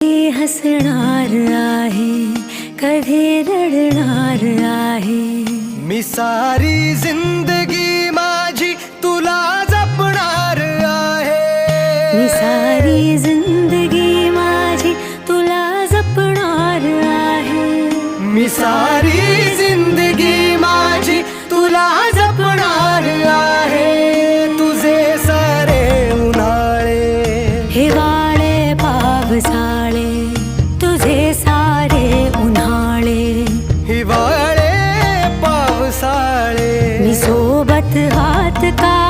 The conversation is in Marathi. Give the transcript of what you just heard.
हसणार आहे, कधी रडणार आहे। मी सारी जिंदगी माझी तुला जपणार आहे। मी सारी जिंदगी माझी तुला जपणार आहे। मी सारी जिंदगी माझी तुला जपणार आहे। तुझे सारे उन्हाळे हिवाळे पावसाळे, तुझे सारे उन्हाळे हिवाळे पावसाळे, मी सोबत हात का